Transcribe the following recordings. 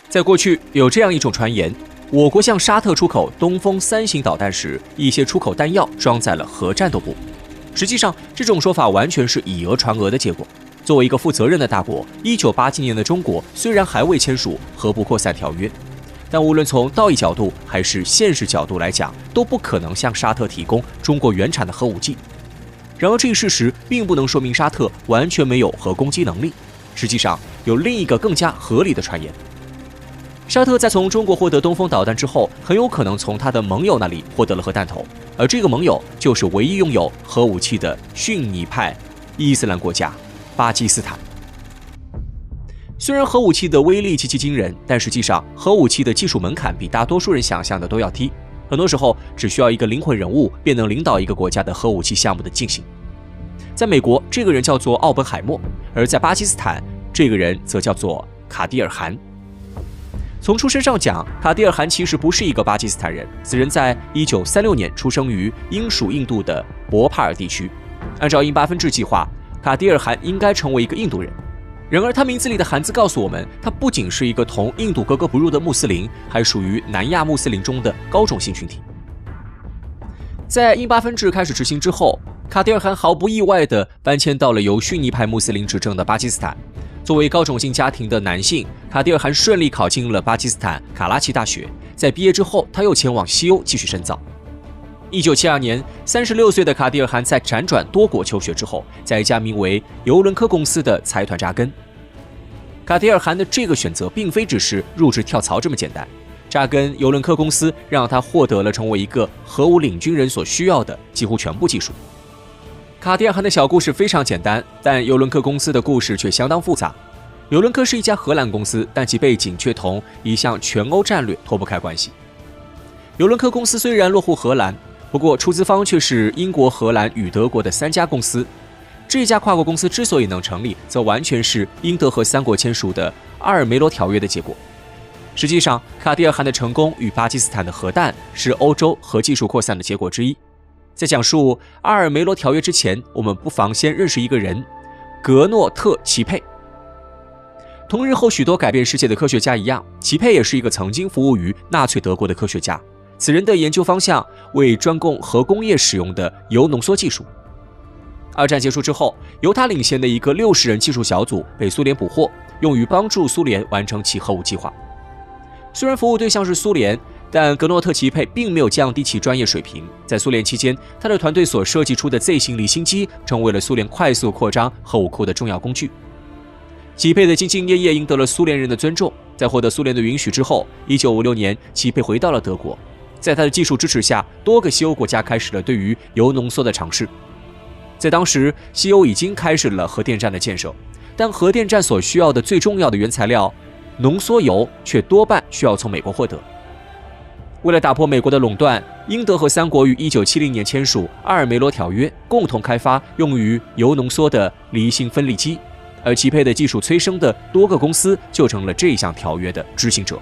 在过去有这样一种传言，我国向沙特出口东风3型导弹时，一些出口弹药装载了核战斗部。实际上，这种说法完全是以讹传讹的结果。作为一个负责任的大国，1987年的中国虽然还未签署核不扩散条约，但无论从道义角度还是现实角度来讲，都不可能向沙特提供中国原产的核武器。然而，这一事实并不能说明沙特完全没有核攻击能力。实际上，有另一个更加合理的传言。沙特在从中国获得东风导弹之后，很有可能从他的盟友那里获得了核弹头，而这个盟友就是唯一拥有核武器的逊尼派伊斯兰国家巴基斯坦。虽然核武器的威力极其惊人，但实际上核武器的技术门槛比大多数人想象的都要低，很多时候只需要一个灵魂人物便能领导一个国家的核武器项目的进行。在美国，这个人叫做奥本海默，而在巴基斯坦，这个人则叫做卡迪尔汗。从出身上讲，卡迪尔汗其实不是一个巴基斯坦人，此人在1936年出生于英属印度的博帕尔地区。按照英巴分治计划，卡迪尔汗应该成为一个印度人。然而他名字里的汗字告诉我们，他不仅是一个同印度格格不入的穆斯林，还属于南亚穆斯林中的高种姓群体。在英巴分治开始执行之后，卡迪尔汗毫不意外地搬迁到了由逊尼派穆斯林执政的巴基斯坦。作为高种姓家庭的男性，卡迪尔汗顺利考进了巴基斯坦卡拉奇大学。在毕业之后，他又前往西欧继续深造。1972年，36岁的卡迪尔汗在辗转多国求学之后，在一家名为尤伦科公司的财团扎根。卡迪尔汗的这个选择并非只是入职跳槽这么简单，扎根尤伦科公司让他获得了成为一个核武领军人所需要的几乎全部技术。卡迪尔汗的小故事非常简单，但尤伦科公司的故事却相当复杂。尤伦科是一家荷兰公司，但其背景却同一项全欧战略脱不开关系。尤伦科公司虽然落户荷兰，不过出资方却是英国、荷兰与德国的3家公司。这家跨国公司之所以能成立，则完全是英德荷3国签署的阿尔梅罗条约的结果。实际上，卡迪尔汗的成功与巴基斯坦的核弹是欧洲核技术扩散的结果之一。在讲述阿尔梅罗条约之前，我们不妨先认识一个人——格诺特·齐佩。同日后许多改变世界的科学家一样，齐佩也是一个曾经服务于纳粹德国的科学家。此人的研究方向为专供核工业使用的铀浓缩技术。二战结束之后，由他领衔的一个60人技术小组被苏联捕获，用于帮助苏联完成其核武计划。虽然服务对象是苏联，但格诺特·齐佩并没有降低其专业水平。在苏联期间，他的团队所设计出的 Z 型离心机成为了苏联快速扩张核武库的重要工具。齐佩的兢兢业业赢得了苏联人的尊重。在获得苏联的允许之后，1956年，齐佩回到了德国。在他的技术支持下，多个西欧国家开始了对于铀浓缩的尝试。在当时，西欧已经开始了核电站的建设，但核电站所需要的最重要的原材料浓缩铀却多半需要从美国获得。为了打破美国的垄断，英德荷3国于1970年签署阿尔梅罗条约，共同开发用于铀浓缩的离心分离机，而齐佩的技术催生的多个公司就成了这项条约的执行者。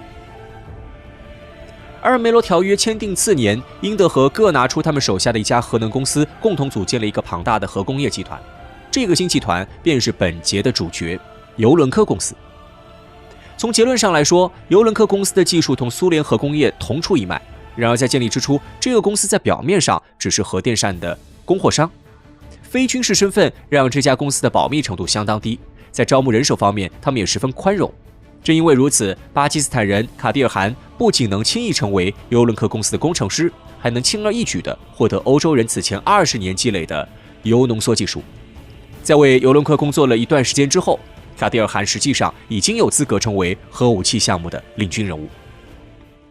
阿尔梅罗条约签订次年，英德荷各拿出他们手下的一家核能公司，共同组建了一个庞大的核工业集团。这个新集团便是本节的主角——尤伦科公司。从结论上来说，尤伦科公司的技术同苏联核工业同出一脉。然而在建立之初，这个公司在表面上只是核电站的供货商，非军事身份让这家公司的保密程度相当低。在招募人手方面，他们也十分宽容。正因为如此，巴基斯坦人卡迪尔汗不仅能轻易成为尤伦科公司的工程师，还能轻而易举地获得欧洲人此前20年积累的铀浓缩技术。在为尤伦科工作了一段时间之后，卡迪尔汗实际上已经有资格成为核武器项目的领军人物。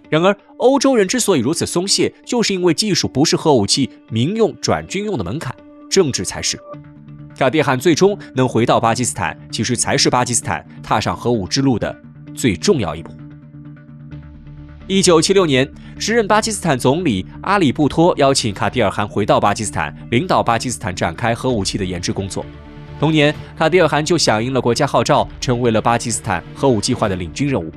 然而，欧洲人之所以如此松懈，就是因为技术不是核武器民用转军用的门槛，政治才是。卡迪尔汗最终能回到巴基斯坦，其实才是巴基斯坦踏上核武之路的最重要一步。1976年，时任巴基斯坦总理阿里布托邀请卡迪尔汗回到巴基斯坦，领导巴基斯坦展开核武器的研制工作。同年，卡迪尔汗就响应了国家号召，成为了巴基斯坦核武计划的领军人物。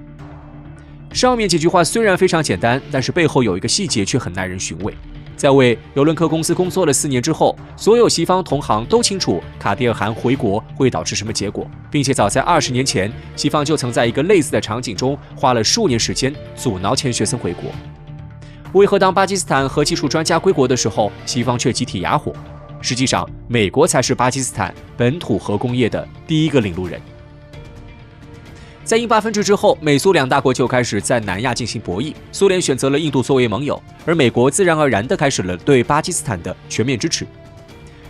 上面几句话虽然非常简单，但是背后有一个细节却很耐人寻味。在为尤伦克公司工作了4年之后，所有西方同行都清楚卡迪尔汗回国会导致什么结果，并且早在20年前，西方就曾在一个类似的场景中花了数年时间阻挠钱学森回国。为何当巴基斯坦核技术专家归国的时候，西方却集体哑火？实际上，美国才是巴基斯坦本土核工业的第一个领路人。在印巴分治之后，美苏2大国就开始在南亚进行博弈。苏联选择了印度作为盟友，而美国自然而然地开始了对巴基斯坦的全面支持。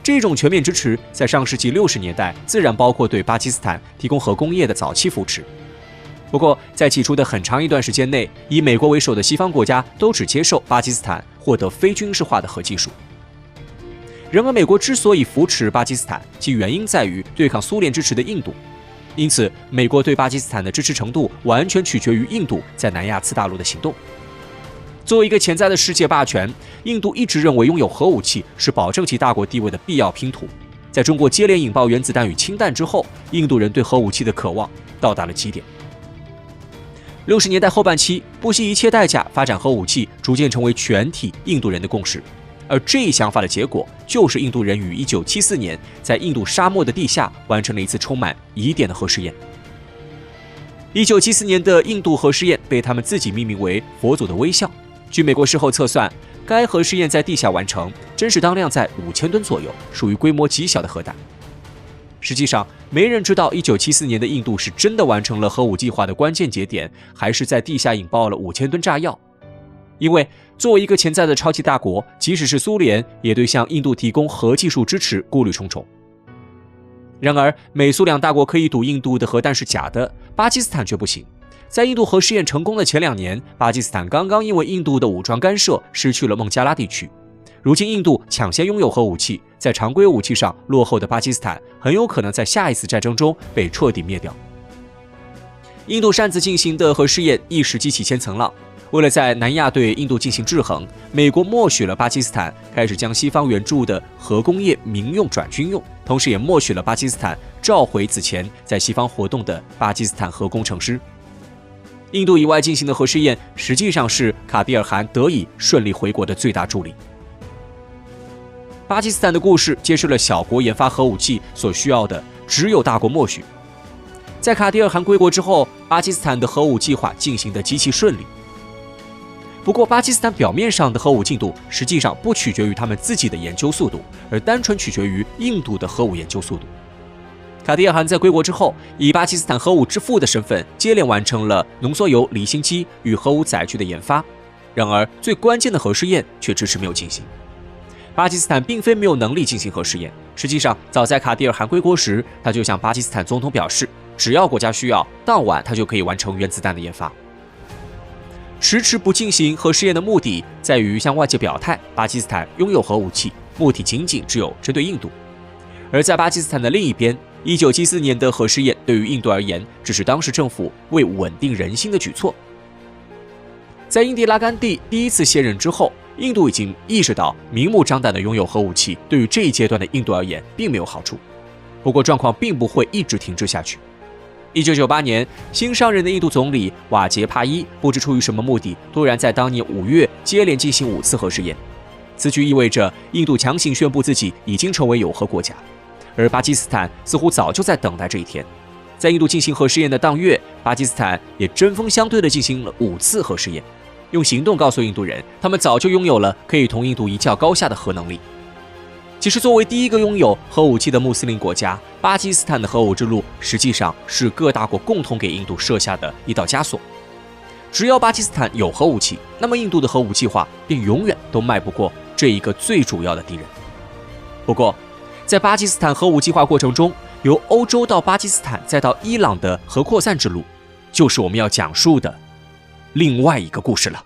这种全面支持在上世纪60年代自然包括对巴基斯坦提供核工业的早期扶持。不过，在起初的很长一段时间内，以美国为首的西方国家都只接受巴基斯坦获得非军事化的核技术。然而，美国之所以扶持巴基斯坦，其原因在于对抗苏联支持的印度。因此，美国对巴基斯坦的支持程度完全取决于印度在南亚次大陆的行动。作为一个潜在的世界霸权，印度一直认为拥有核武器是保证其大国地位的必要拼图。在中国接连引爆原子弹与氢弹之后，印度人对核武器的渴望到达了极点。60年代后半期，不惜一切代价发展核武器，逐渐成为全体印度人的共识。而这一想法的结果，就是印度人于1974年在印度沙漠的地下完成了一次充满疑点的核试验。1974年的印度核试验被他们自己命名为“佛祖的微笑”。据美国事后测算，该核试验在地下完成，真实当量在5000吨左右，属于规模极小的核弹。实际上，没人知道1974年的印度是真的完成了核武计划的关键节点，还是在地下引爆了5000吨炸药。因为作为一个潜在的超级大国，即使是苏联也对向印度提供核技术支持顾虑重重。然而，美苏2大国可以赌印度的核弹是假的，巴基斯坦却不行。在印度核试验成功的前2年，巴基斯坦刚刚因为印度的武装干涉失去了孟加拉地区。如今印度抢先拥有核武器，在常规武器上落后的巴基斯坦很有可能在下一次战争中被彻底灭掉。印度擅自进行的核试验一时激起千层浪。为了在南亚对印度进行制衡，美国默许了巴基斯坦开始将西方援助的核工业民用转军用，同时也默许了巴基斯坦召回此前在西方活动的巴基斯坦核工程师。印度以外进行的核试验，实际上是卡迪尔汗得以顺利回国的最大助力。巴基斯坦的故事揭示了小国研发核武器所需要的只有大国默许。在卡迪尔汗归国之后，巴基斯坦的核武计划进行得极其顺利。不过，巴基斯坦表面上的核武进度实际上不取决于他们自己的研究速度，而单纯取决于印度的核武研究速度。卡迪尔汗在归国之后，以巴基斯坦核武之父的身份，接连完成了浓缩铀离心机与核武载具的研发。然而，最关键的核试验却迟迟没有进行。巴基斯坦并非没有能力进行核试验，实际上，早在卡迪尔汗归国时，他就向巴基斯坦总统表示，只要国家需要，当晚他就可以完成原子弹的研发。迟迟不进行核试验的目的在于向外界表态，巴基斯坦拥有核武器，目的仅仅只有针对印度。而在巴基斯坦的另一边，1974年的核试验对于印度而言，只是当时政府为稳定人心的举措。在印第拉甘地第一次卸任之后，印度已经意识到明目张胆地拥有核武器对于这一阶段的印度而言并没有好处。不过状况并不会一直停滞下去。1998年，新上任的印度总理瓦杰帕伊不知出于什么目的，突然在当年5月接连进行5次核试验。此举意味着印度强行宣布自己已经成为有核国家，而巴基斯坦似乎早就在等待这一天。在印度进行核试验的当月，巴基斯坦也针锋相对地进行了5次核试验，用行动告诉印度人，他们早就拥有了可以同印度一较高下的核能力。其实，作为第一个拥有核武器的穆斯林国家，巴基斯坦的核武之路实际上是各大国共同给印度设下的一道枷锁。只要巴基斯坦有核武器，那么印度的核武计划便永远都迈不过这一个最主要的敌人。不过，在巴基斯坦核武计划过程中，由欧洲到巴基斯坦再到伊朗的核扩散之路，就是我们要讲述的另外一个故事了。